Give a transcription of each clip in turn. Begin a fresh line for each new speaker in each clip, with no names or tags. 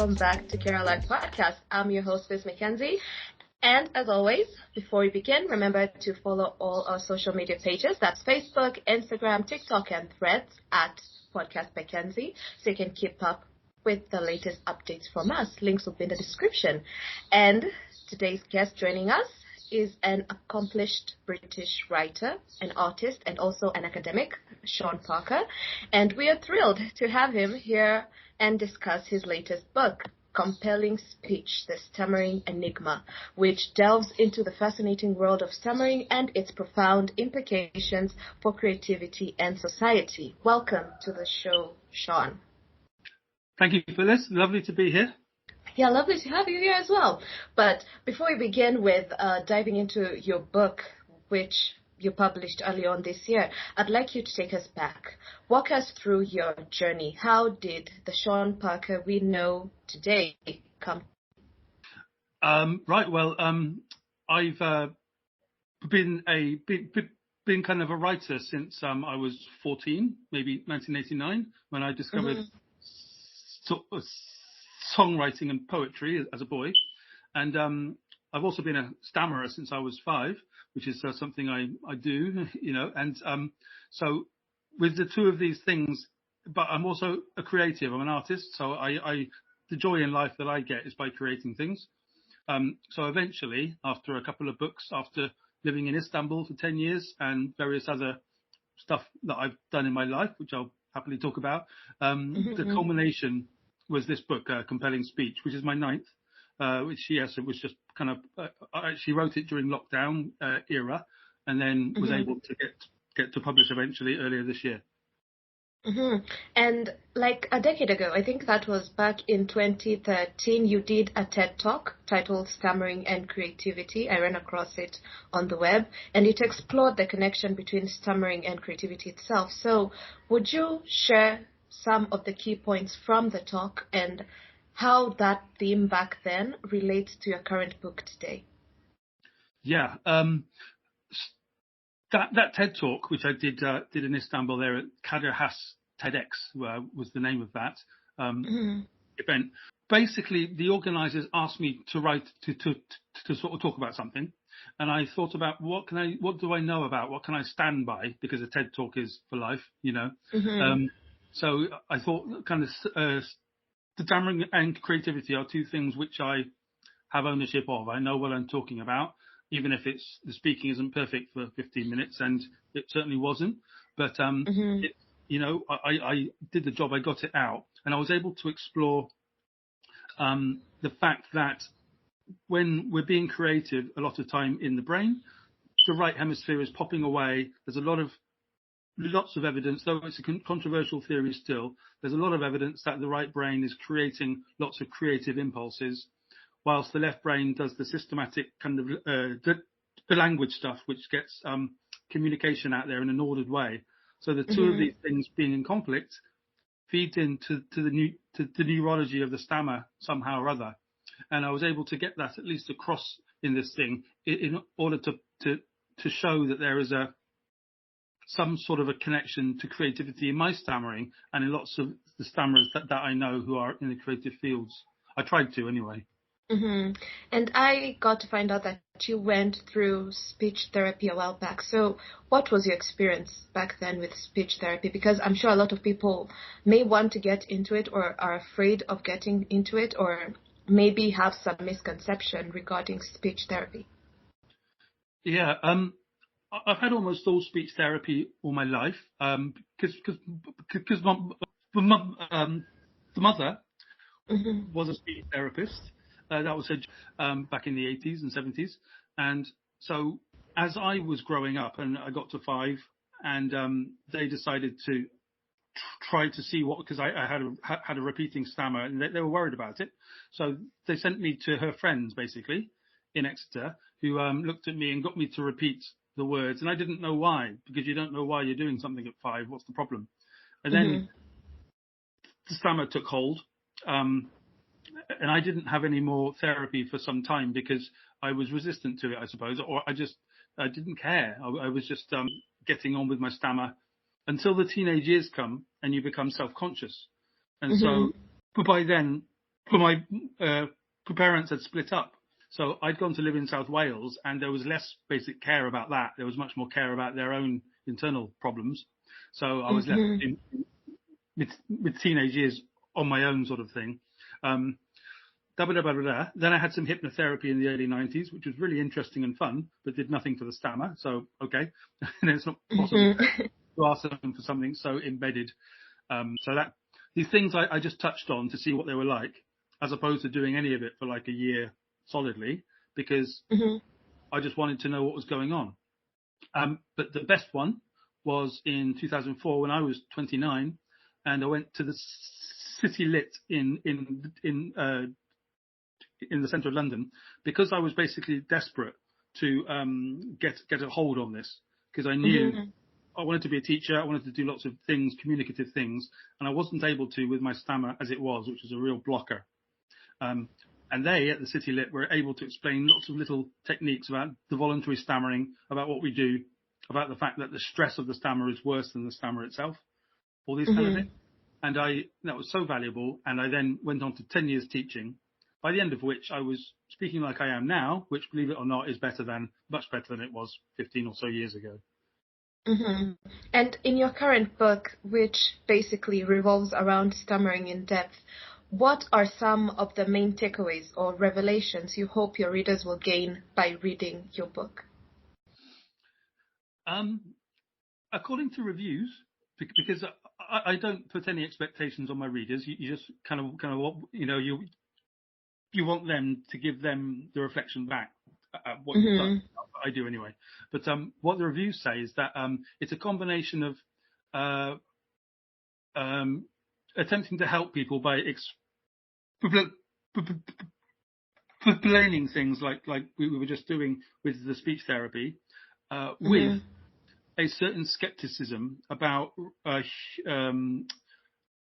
welcome back to Kerala Podcast. I'm your host, Miss Mackenzie. And as always, before we begin, remember to follow all our social media pages. That's Facebook, Instagram, TikTok, and Threads at Podcast Mackenzie, so you can keep up with the latest updates from us. Links will be in the description. And today's guest joining us is an accomplished British writer, an artist, and also an academic, Sean Parker. And we are thrilled to have him here and discuss his latest book, Compelling Speech, The Stammering Enigma, which delves into the fascinating world of stammering and its profound implications for creativity and society. Welcome to the show, Sean.
Thank you, Phyllis. Lovely to be here.
Yeah, lovely to have you here as well. But before we begin with diving into your book, which you published early on this year, I'd like you to take us back. Walk us through your journey. How did the Sean Parker we know today come?
Right. Well, I've been kind of a writer since I was 14, maybe 1989, when I discovered songwriting and poetry as a boy. And I've also been a stammerer since I was 5, which is something I do, and so with the two of these things, but I'm also a creative, I'm an artist, so the joy in life that I get is by creating things. So eventually, after a couple of books, after living in Istanbul for 10 years and various other stuff that I've done in my life, which I'll happily talk about, the culmination was this book, Compelling Speech, which is my 9th, which, yes, it was just kind of, I actually wrote it during lockdown era, and then was able to get to publish eventually earlier this year.
And like a decade ago, I think that was back in 2013, you did a TED Talk titled Stammering and Creativity. I ran across it on the web, and it explored the connection between stammering and creativity itself. So would you share some of the key points from the talk and how that theme back then relates to your current book today?
Yeah, that TED Talk, which I did in Istanbul there at Kadir Has TEDx, was the name of that event. Basically, the organisers asked me to write to sort of talk about something, and I thought about what do I know about, what can I stand by, because a TED Talk is for life, So I thought kind of the stammering and creativity are two things which I have ownership of. I know what I'm talking about, even if the speaking isn't perfect for 15 minutes, and it certainly wasn't. But I did the job, I got it out, and I was able to explore the fact that when we're being creative, a lot of time in the brain, the right hemisphere is popping away. There's lots of evidence, though it's a controversial theory still, there's a lot of evidence that the right brain is creating lots of creative impulses, whilst the left brain does the systematic kind of the language stuff, which gets communication out there in an ordered way. So the two of these things being in conflict feeds into the neurology of the stammer somehow or other. And I was able to get that at least across in this thing in order to show that there is some sort of a connection to creativity in my stammering and in lots of the stammerers that I know who are in the creative fields. I tried to anyway.
And I got to find out that you went through speech therapy a while back. So what was your experience back then with speech therapy? Because I'm sure a lot of people may want to get into it or are afraid of getting into it, or maybe have some misconception regarding speech therapy.
Yeah, I've had almost all speech therapy all my life, because the mother was a speech therapist. That was her back in the 80s and 70s. And so as I was growing up and I got to 5, and they decided to try to see because I had a repeating stammer, and they were worried about it. So they sent me to her friends, basically, in Exeter, who looked at me and got me to repeat the words. And I didn't know why, because you don't know why you're doing something at 5. What's the problem? And then the stammer took hold. And I didn't have any more therapy for some time because I was resistant to it, I suppose, or I didn't care. I was just getting on with my stammer until the teenage years come and you become self-conscious. And so, but by then but my parents had split up. So I'd gone to live in South Wales, and there was less basic care about that. There was much more care about their own internal problems. So I was left with teenage years on my own, sort of thing. Then I had some hypnotherapy in the early 90s, which was really interesting and fun, but did nothing for the stammer. So, okay. And it's not possible to ask them for something so embedded. So that these things I just touched on to see what they were like, as opposed to doing any of it for like a year solidly, because I just wanted to know what was going on. But the best one was in 2004 when I was 29, and I went to the City Lit in the centre of London, because I was basically desperate to get a hold on this, because I knew I wanted to be a teacher. I wanted to do lots of things, communicative things, and I wasn't able to with my stammer as it was, which was a real blocker. And they at the City Lit were able to explain lots of little techniques about the voluntary stammering, about what we do, about the fact that the stress of the stammer is worse than the stammer itself, all these kind of things. And that was so valuable. And I then went on to 10 years teaching, by the end of which I was speaking like I am now, which, believe it or not, is much better than it was 15 or so years ago.
And in your current book, which basically revolves around stammering in depth, what are some of the main takeaways or revelations you hope your readers will gain by reading your book?
According to reviews, because I don't put any expectations on my readers, you just kind of you want them to give them the reflection back at what you've done. I do anyway. But what the reviews say is that it's a combination of attempting to help people by explaining things like we were just doing with the speech therapy, with a certain skepticism about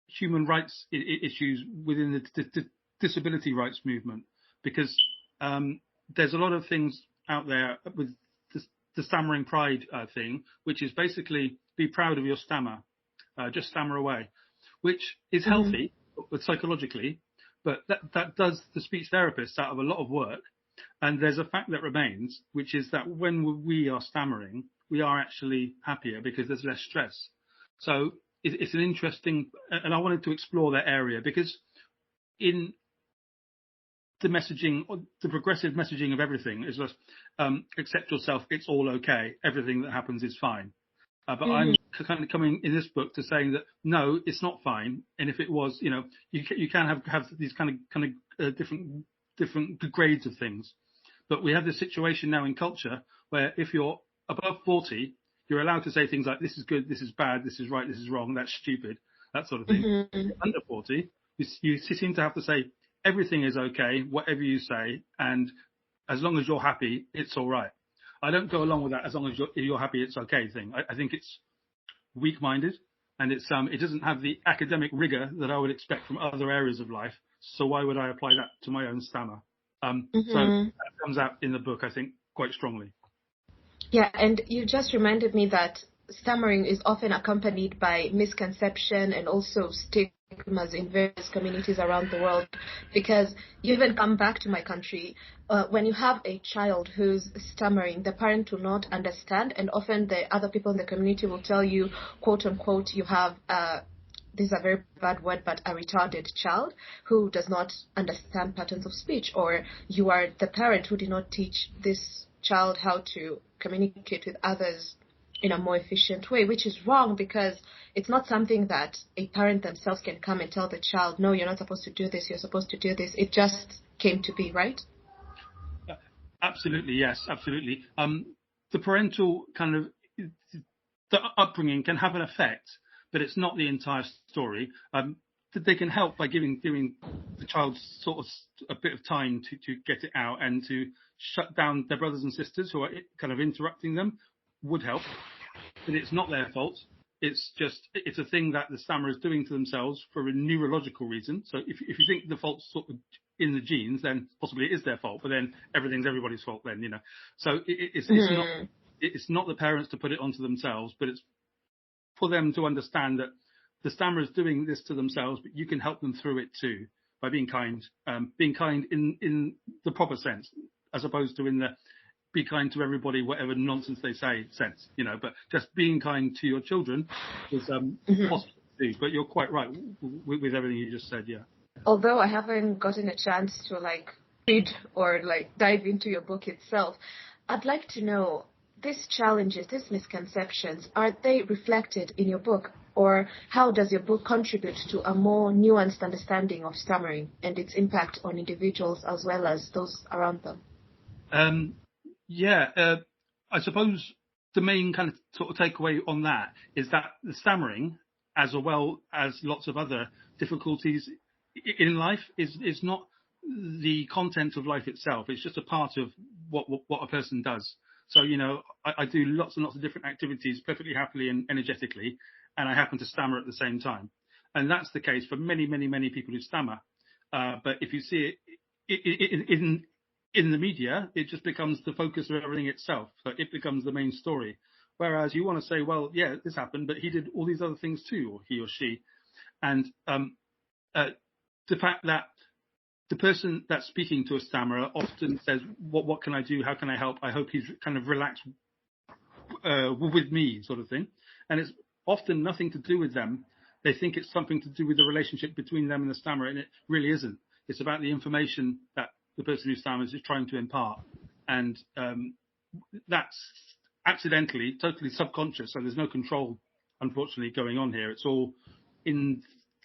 human rights issues within the disability rights movement, because there's a lot of things out there with the stammering pride thing, which is basically be proud of your stammer, just stammer away, which is healthy but psychologically, but that does the speech therapist out of a lot of work. And there's a fact that remains, which is that when we are stammering, we are actually happier because there's less stress. So it's an interesting, and I wanted to explore that area, because in the messaging, the progressive messaging of everything is just accept yourself, it's all okay, everything that happens is fine. But I'm kind of coming in this book to saying that no, it's not fine. And if it was, you can have these kind of different grades of things. But we have this situation now in culture where if you're above 40, you're allowed to say things like, this is good, this is bad, this is right, this is wrong, that's stupid, that sort of thing. Under 40, you seem to have to say, everything is okay, whatever you say, and as long as you're happy, it's all right. I don't go along with that as long as you're happy, it's okay thing. I think it's weak-minded, and it doesn't have the academic rigor that I would expect from other areas of life. So why would I apply that to my own stammer? So that comes out in the book, I think, quite strongly.
Yeah, and you just reminded me that stammering is often accompanied by misconception and also stigmas in various communities around the world, because you even come back to my country, when you have a child who's stammering, the parent will not understand, and often the other people in the community will tell you, quote unquote, you have this is a very bad word, but a retarded child who does not understand patterns of speech, or you are the parent who did not teach this child how to communicate with others in a more efficient way, which is wrong, because it's not something that a parent themselves can come and tell the child, no, you're not supposed to do this, you're supposed to do this. It just came to be, right?
Absolutely, yes, absolutely. The parental kind of the upbringing can have an effect, but it's not the entire story. They can help by giving the child sort of a bit of time to get it out, and to shut down their brothers and sisters who are kind of interrupting them would help. But it's not their fault. It's a thing that the stammer is doing to themselves for a neurological reason. So if you think the fault's sort of in the genes, then possibly it is their fault. But then everything's everybody's fault then, So it's not the parents to put it onto themselves, but it's for them to understand that the stammer is doing this to themselves, but you can help them through it too. by being kind in the proper sense, as opposed to in the be kind to everybody, whatever nonsense they say sense, but just being kind to your children is possible to do. But you're quite right with everything you just said, yeah.
Although I haven't gotten a chance to read or dive into your book itself, I'd like to know, these challenges, these misconceptions, are they reflected in your book? Or how does your book contribute to a more nuanced understanding of stammering and its impact on individuals as well as those around them?
I suppose the main kind of sort of takeaway on that is that the stammering, as well as lots of other difficulties in life, is not the content of life itself. It's just a part of what a person does. So, I do lots and lots of different activities perfectly happily and energetically, and I happen to stammer at the same time. And that's the case for many, many, many people who stammer. But if you see it in the media, it just becomes the focus of everything itself. So it becomes the main story. Whereas you want to say, well, yeah, this happened, but he did all these other things too, or he or she. And the fact that the person that's speaking to a stammerer often says, what can I do? How can I help? I hope he's kind of relaxed with me, sort of thing. And it's often nothing to do with them. They think it's something to do with the relationship between them and the stammerer, and it really isn't. It's about the information that the person who stammers is trying to impart. And that's accidentally, totally subconscious, so there's no control, unfortunately, going on here. It's all in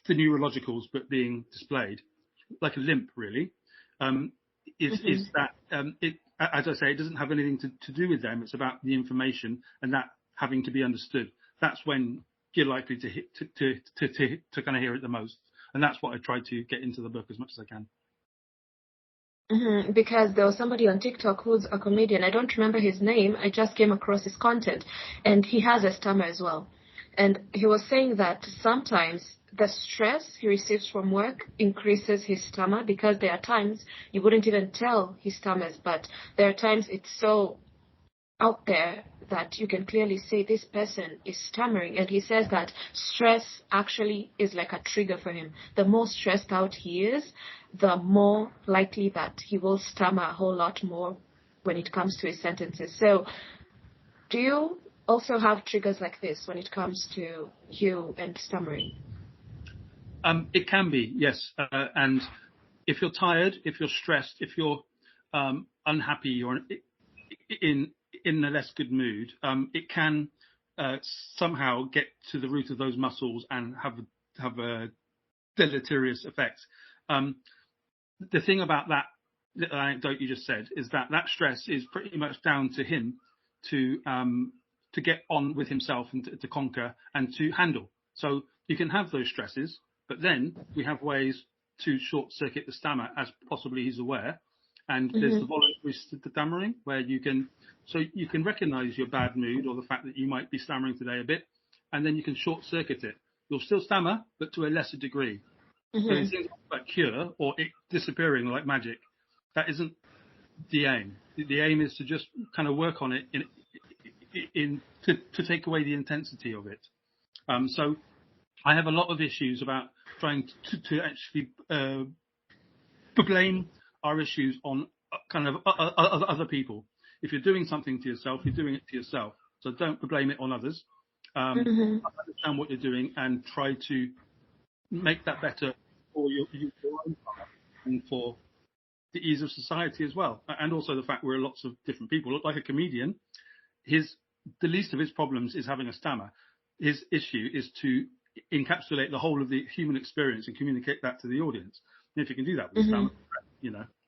the neurologicals, but being displayed like a limp, really. Is that it? As I say, it doesn't have anything to do with them. It's about the information and that having to be understood. That's when you're likely to kind of hear it the most. And that's what I try to get into the book as much as I can.
Because there was somebody on TikTok who's a comedian. I don't remember his name. I just came across his content, and he has a stammer as well. And he was saying that sometimes the stress he receives from work increases his stammer, because there are times you wouldn't even tell he stammers, but there are times it's so out there that you can clearly say this person is stammering. And he says that stress actually is like a trigger for him. The more stressed out he is, the more likely that he will stammer a whole lot more when it comes to his sentences. So do you also have triggers like this when it comes to you and stammering?
It can be, yes. And if you're tired, if you're stressed, if you're unhappy or in a less good mood, it can somehow get to the root of those muscles and have a deleterious effect. The thing about that little anecdote you just said is that stress is pretty much down to him to get on with himself and to conquer and to handle. So you can have those stresses, but then we have ways to short circuit the stammer, as possibly he's aware. And there's the voluntary stammering, where you can recognize your bad mood or the fact that you might be stammering today a bit, and then you can short circuit it. You'll still stammer, but to a lesser degree. So things like cure or it disappearing like magic, that isn't the aim. The aim is to just kind of work on it to take away the intensity of it. So I have a lot of issues about trying to actually blame our issues on kind of other people. If you're doing something to yourself, you're doing it to yourself. So don't blame it on others. Understand what you're doing and try to make that better for your own part and for the ease of society as well. And also the fact we're lots of different people. Like a comedian, the least of his problems is having a stammer. His issue is to encapsulate the whole of the human experience and communicate that to the audience. And if you can do that with a stammer,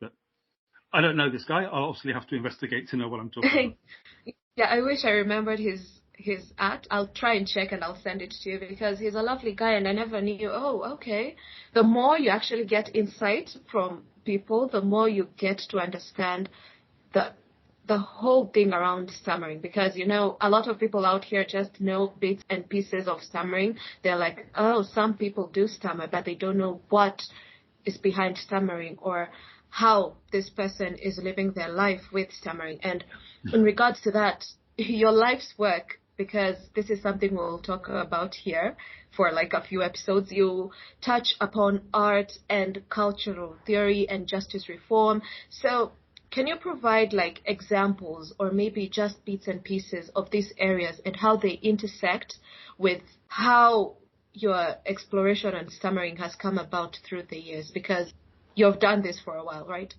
but I don't know this guy. I'll obviously have to investigate to know what I'm talking about.
Yeah, I wish I remembered his at. I'll try and check and I'll send it to you, because he's a lovely guy and I never knew. Oh, okay. The more you actually get insight from people, the more you get to understand the whole thing around stammering, because a lot of people out here just know bits and pieces of stammering. They're like, oh, some people do stammer, but they don't know what is behind stammering or how this person is living their life with stammering. And in regards to that, your life's work because this is something we'll talk about here for like a few episodes. You touch upon art and cultural theory and justice reform. So can you provide like examples or maybe just bits and pieces of these areas and how they intersect with how your exploration and stammering has come about through the years? Because you've done this for a while, right?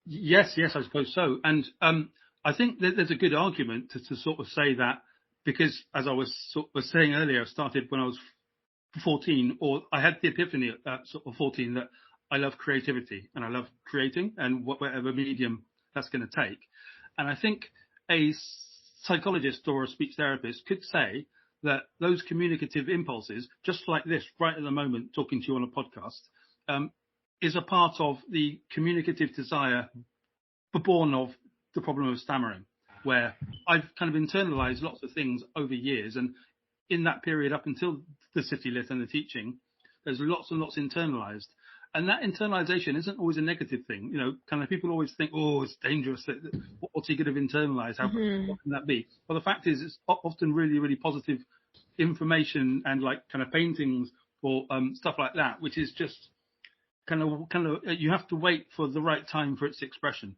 Yes, I suppose so. And I think that there's a good argument to sort of say that, because as I was sort of saying earlier, I started when I was 14, or I had the epiphany at sort of 14 that I love creativity and I love creating and whatever medium that's going to take. And I think a psychologist or a speech therapist could say that those communicative impulses, just like this right at the moment, talking to you on a podcast, is a part of the communicative desire born of the problem of stammering, where I've kind of internalized lots of things over years. And in that period up until the City Lit and the teaching, there's lots and lots internalized. And that internalization isn't always a negative thing. You know, kind of people always think, oh, it's dangerous. What's he going to internalize? What can that be? Well, the fact is, it's often really, really positive information and like kind of paintings or stuff like that, which is just kind of you have to wait for the right time for its expression.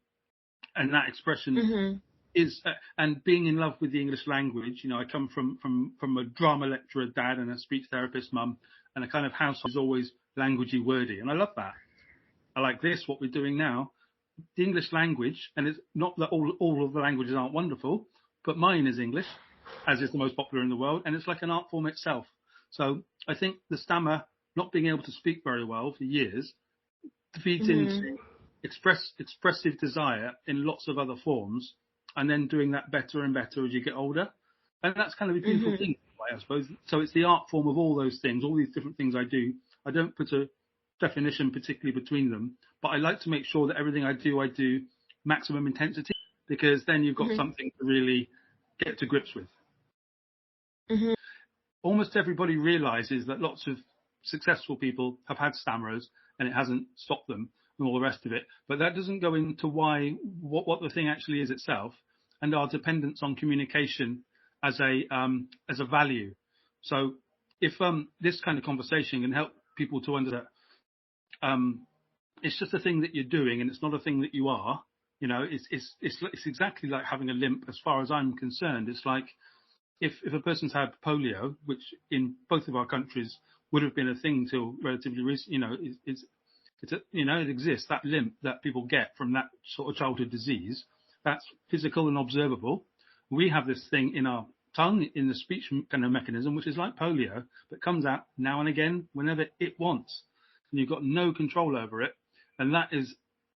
And that expression is, and being in love with the English language. You know, I come from a drama lecturer dad and a speech therapist mum, and a kind of house is always languagey, wordy, and I love that. I like this, what we're doing now, the English language, and it's not that all of the languages aren't wonderful, but mine is English, as is the most popular in the world, and it's like an art form itself. So I think the stammer, not being able to speak very well for years, feeds into expressive desire in lots of other forms, and then doing that better and better as you get older. And that's kind of a beautiful thing, I suppose. So it's the art form of all those things, all these different things I do. I don't put a definition particularly between them, but I like to make sure that everything I do maximum intensity, because then you've got something to really get to grips with. Almost everybody realizes that lots of successful people have had stammerers and it hasn't stopped them and all the rest of it. But that doesn't go into what the thing actually is itself, and our dependence on communication as a value. So if this kind of conversation can help people to understand it's just a thing that you're doing and it's not a thing that you are. You know, it's exactly like having a limp as far as I'm concerned. It's like if a person's had polio, which in both of our countries would have been a thing till relatively recent, you know, it exists, that limp that people get from that sort of childhood disease, that's physical and observable. We have this thing in our tongue, in the speech kind of mechanism, which is like polio, but comes out now and again whenever it wants. And you've got no control over it. And that is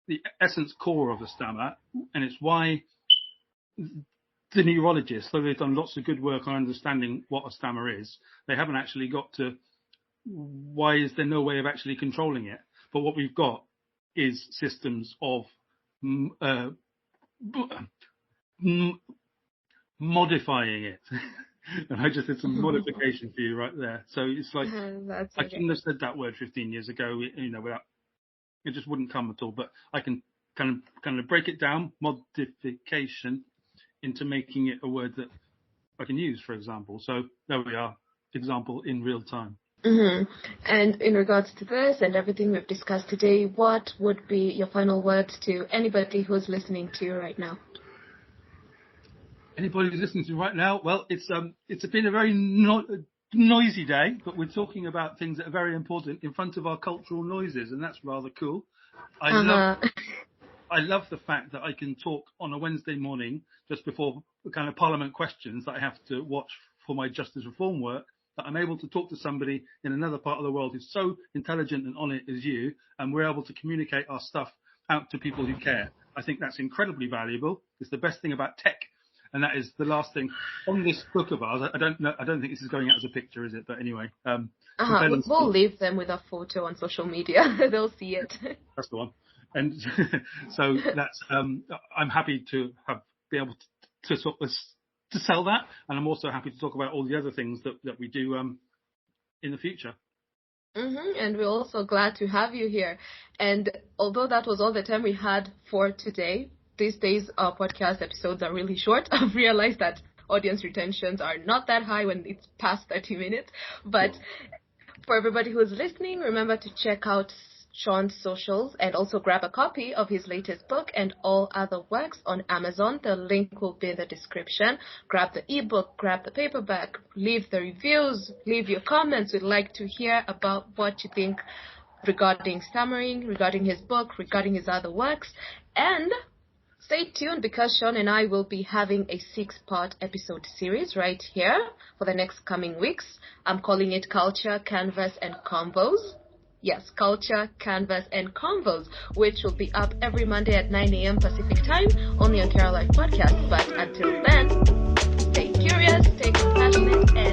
the essence core of the stammer. And it's why the neurologists, though they've done lots of good work on understanding what a stammer is, they haven't actually got to why is there no way of actually controlling it. But what we've got is systems of modifying it. And I just did some modification for you right there. So it's like, I couldn't have said that word 15 years ago, you know, without, it just wouldn't come at all. But I can kind of break it down, modification, into making it a word that I can use, for example. So there we are, example in real time.
And in regards to this and everything we've discussed today, what would be your final words to anybody who's listening to you right now?
Anybody who's listening to me right now, well, it's been a very noisy day, but we're talking about things that are very important in front of our cultural noises, and that's rather cool. I love the fact that I can talk on a Wednesday morning just before the kind of Parliament questions that I have to watch for my justice reform work, that I'm able to talk to somebody in another part of the world who's so intelligent and on it as you, and we're able to communicate our stuff out to people who care. I think that's incredibly valuable. It's the best thing about tech. And that is the last thing on this book of ours. I don't think this is going out as a picture, is it? But anyway,
we'll leave them with a photo on social media. They'll see it.
That's the one. And so that's I'm happy to be able to sort of to sell that, and I'm also happy to talk about all the other things that we do in the future.
And we're also glad to have you here. And although that was all the time we had for today, these days our podcast episodes are really short. I've realized that audience retentions are not that high when it's past 30 minutes. But for everybody who's listening, remember to check out Sean's socials and also grab a copy of his latest book and all other works on Amazon. The link will be in the description. Grab the ebook, grab the paperback, leave the reviews, leave your comments. We'd like to hear about what you think regarding stammering, regarding his book, regarding his other works. And stay tuned because Sean and I will be having a 6-part episode series right here for the next coming weeks. I'm calling it Culture, Canvas, and Convos. Yes, Culture, Canvas, and Convos, which will be up every Monday at 9 a.m. Pacific time, only on Terra Life Podcast. But until then, stay curious, stay compassionate, and